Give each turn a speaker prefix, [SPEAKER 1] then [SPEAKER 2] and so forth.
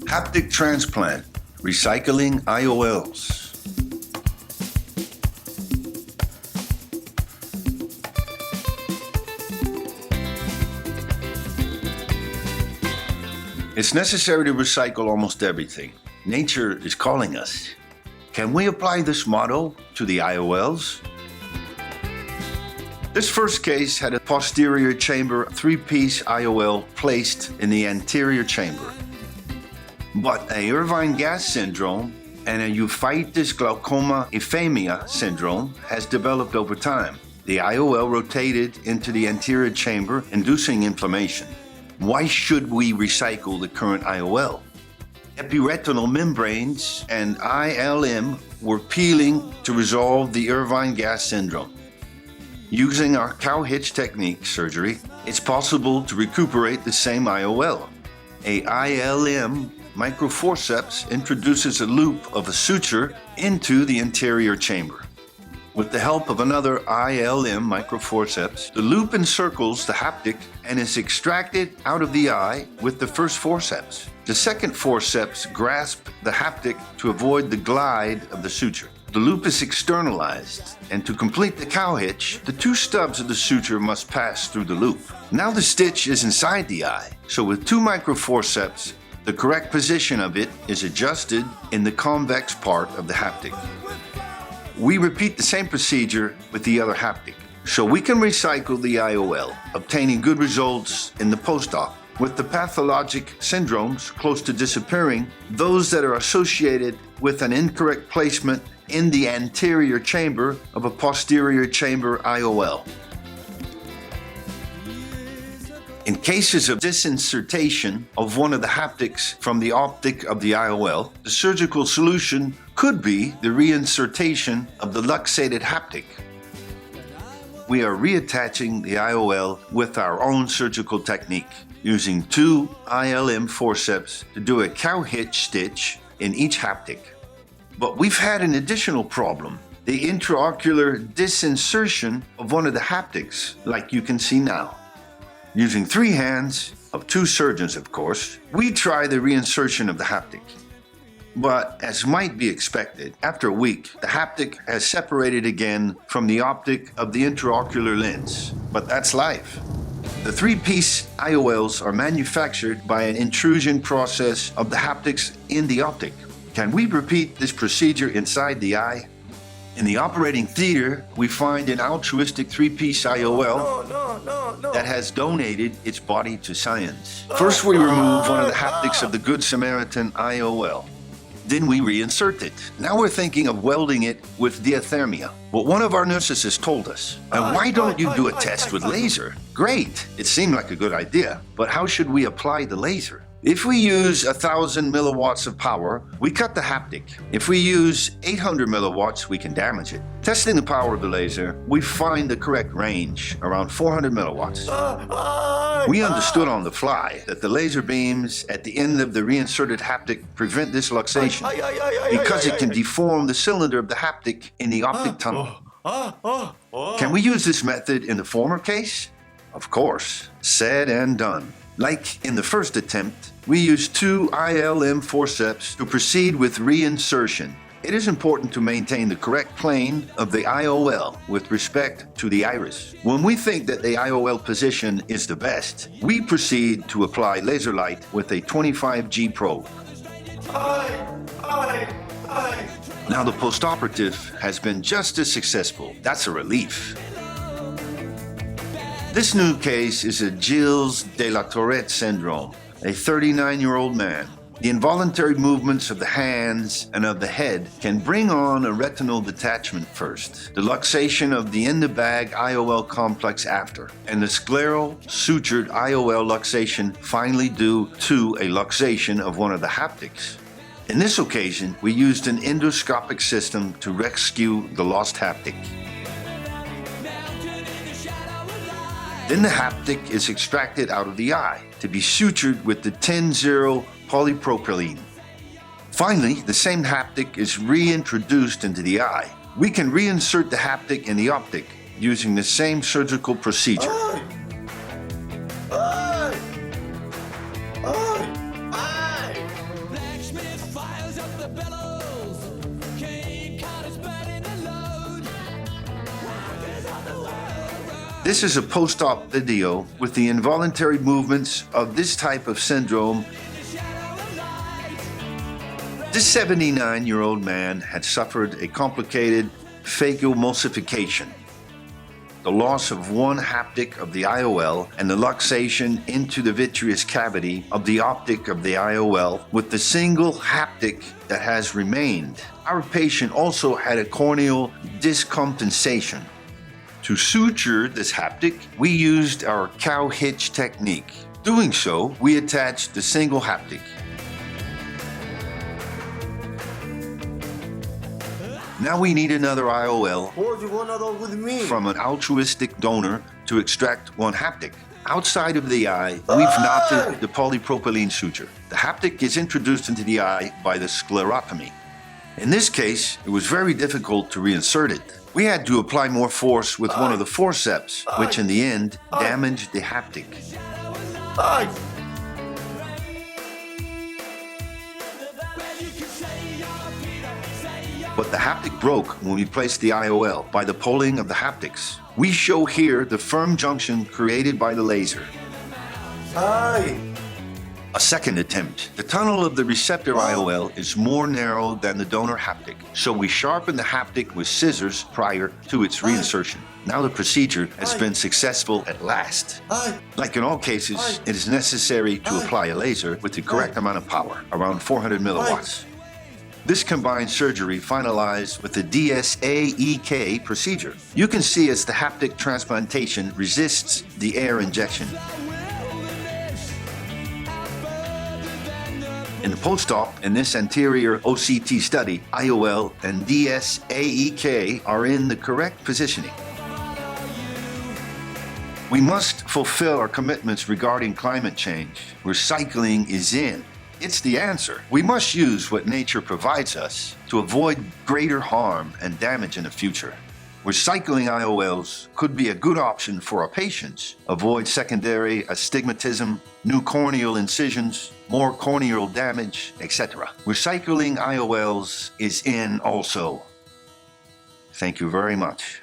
[SPEAKER 1] Haptic Transplant Recycling IOLs. It's necessary to recycle almost everything. Nature is calling us. Can we apply this motto to the IOLs? This first case had a posterior chamber 3-piece IOL placed in the anterior chamber. But a Irvine gas syndrome and a uveitis glaucoma ephamia syndrome has developed over time. The IOL rotated into the anterior chamber, inducing inflammation. Why should we recycle the current IOL? Epiretinal membranes and ILM were peeling to resolve the Irvine gas syndrome. Using our cow hitch technique surgery, it's possible to recuperate the same IOL. A ILM microforceps introduces a loop of a suture into the anterior chamber. With the help of another ILM microforceps, the loop encircles the haptic and is extracted out of the eye with the first forceps. The second forceps grasps the haptic to avoid the glide of the suture. The loop is externalized, and to complete the cow hitch, the 2 stubs of the suture must pass through the loop. Now the stitch is inside the eye, so with 2 microforceps, the correct position of it is adjusted in the convex part of the haptic. We repeat the same procedure with the other haptic, so we can recycle the IOL, obtaining good results in the post-op. With the pathologic syndromes close to disappearing, those that are associated with an incorrect placement in the anterior chamber of a posterior chamber IOL. In cases of disinsertation of one of the haptics from the optic of the IOL, the surgical solution could be the reinsertation of the luxated haptic. We are reattaching the IOL with our own surgical technique, using 2 ILM forceps to do a cow hitch stitch in each haptic. But we've had an additional problem, the intraocular disinsertion of one of the haptics, like you can see now. Using 3 hands, of 2 surgeons of course, we try the reinsertion of the haptic. But as might be expected, after a week, the haptic has separated again from the optic of the intraocular lens. But that's life. The 3-piece IOLs are manufactured by an intrusion process of the haptics in the optic. Can we repeat this procedure inside the eye? In the operating theater, we find an altruistic 3-piece IOL that has donated its body to science. First, we remove one of the haptics of the Good Samaritan IOL. Then we reinsert it. Now we're thinking of welding it with diathermia. But one of our nurses has told us, and why don't you do a test with laser? Great, it seemed like a good idea, but how should we apply the laser? If we use 1,000 milliwatts of power, we cut the haptic. If we use 800 milliwatts, we can damage it. Testing the power of the laser, we find the correct range, around 400 milliwatts. We understood on the fly that the laser beams at the end of the reinserted haptic prevent this luxation because it can deform the cylinder of the haptic in the optic tunnel. Can we use this method in the former case? Of course. Said and done. Like in the first attempt, we used 2 ILM forceps to proceed with reinsertion. It is important to maintain the correct plane of the IOL with respect to the iris. When we think that the IOL position is the best, we proceed to apply laser light with a 25G probe. Now the postoperative has been just as successful. That's a relief. This new case is a Gilles de la Tourette syndrome, a 39-year-old man. The involuntary movements of the hands and of the head can bring on a retinal detachment first, the luxation of the in-the-bag IOL complex after, and the scleral sutured IOL luxation finally due to a luxation of one of the haptics. In this occasion, we used an endoscopic system to rescue the lost haptic. Then the haptic is extracted out of the eye to be sutured with the 10-0 polypropylene. Finally, the same haptic is reintroduced into the eye. We can reinsert the haptic in the optic using the same surgical procedure. This is a post-op video with the involuntary movements of this type of syndrome. This 79-year-old man had suffered a complicated phacoemulsification, the loss of one haptic of the IOL and the luxation into the vitreous cavity of the optic of the IOL with the single haptic that has remained. Our patient also had a corneal discompensation. To suture this haptic, we used our cow hitch technique. Doing so, we attached the single haptic. Now we need another IOL from an altruistic donor to extract one haptic. Outside of the eye, we've knotted the polypropylene suture. The haptic is introduced into the eye by the sclerotomy. In this case, it was very difficult to reinsert it. We had to apply more force with one of the forceps, which in the end damaged the haptic. But the haptic broke when we placed the IOL by the pulling of the haptics. We show here the firm junction created by the laser. A second attempt. The tunnel of the receptor IOL is more narrow than the donor haptic, so we sharpen the haptic with scissors prior to its reinsertion. Now the procedure has been successful at last. Like in all cases, it is necessary to apply a laser with the correct amount of power, around 400 milliwatts. This combined surgery finalized with the DSAEK procedure. You can see as the haptic transplantation resists the air injection. In the post-op, in this anterior OCT study, IOL and DSAEK are in the correct positioning. We must fulfill our commitments regarding climate change. Recycling is in. It's the answer. We must use what nature provides us to avoid greater harm and damage in the future. Recycling IOLs could be a good option for our patients. Avoid secondary astigmatism, new corneal incisions, more corneal damage, etc. Recycling IOLs is in also. Thank you very much.